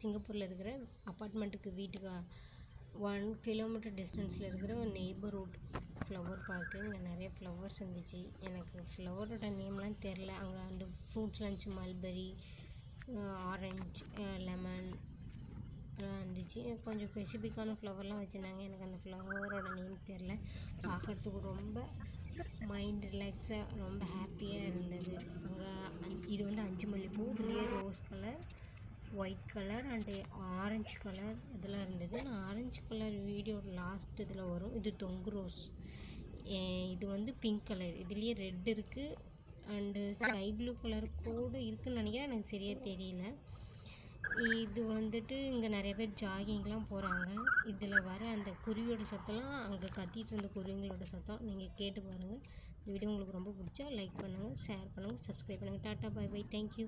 சிங்கப்பூரில் இருக்கிற அப்பார்ட்மெண்ட்டுக்கு வீட்டுக்கு 1 கிலோமீட்டர் டிஸ்டன்ஸில் இருக்கிற ஒரு நெய்பர்ஹுட் ஃப்ளவர் பார்க்கு. இங்கே நிறைய ஃப்ளவர்ஸ் இருந்துச்சு. எனக்கு ஃப்ளவரோட நேம்லாம் தெரில. அங்கே அந்த ஃப்ரூட்ஸ்லாம் இருந்துச்சு. மல்பெரி, ஆரஞ்சு, லெமன் எல்லாம் இருந்துச்சு. எனக்கு கொஞ்சம் ஸ்பெசிஃபிக்கான ஃப்ளவர்லாம் வச்சுருந்தாங்க. எனக்கு அந்த ஃப்ளவரோட நேம் தெரில. பார்க்குறதுக்கு ரொம்ப மைண்ட் ரிலாக்ஸாக ரொம்ப ஹாப்பியாக இருந்தது. அங்கே இது வந்து 5 மல்லிகைப்பூ. இதுலேயே rose colour, white colour and orange colour இதெல்லாம் இருந்தது. நான் ஆரஞ்சு கலர் வீடியோ லாஸ்ட் இதில் வரும். இது தொங்கு ரோஸ். இது வந்து பிங்க் கலர். இதுலேயே ரெட் இருக்குது அண்டு ஸ்கை ப்ளூ கலர் கூட இருக்குதுன்னு நினைக்கிறேன். எனக்கு சரியாக தெரியல. இது வந்துட்டு இங்கே நிறைய பேர் ஜாகிங்லாம் போகிறாங்க. இதில் வர அந்த குருவியோட சத்தம்லாம் அங்கே கத்திட்டு இருந்த குருவிங்களோட சத்தம் நீங்கள் கேட்டு பாருங்கள். இந்த வீடியோ உங்களுக்கு ரொம்ப பிடிச்சா லைக் பண்ணுங்கள், ஷேர் பண்ணுங்கள், சப்ஸ்கிரைப் பண்ணுங்கள். டாட்டா, பை பை, தேங்க்யூ.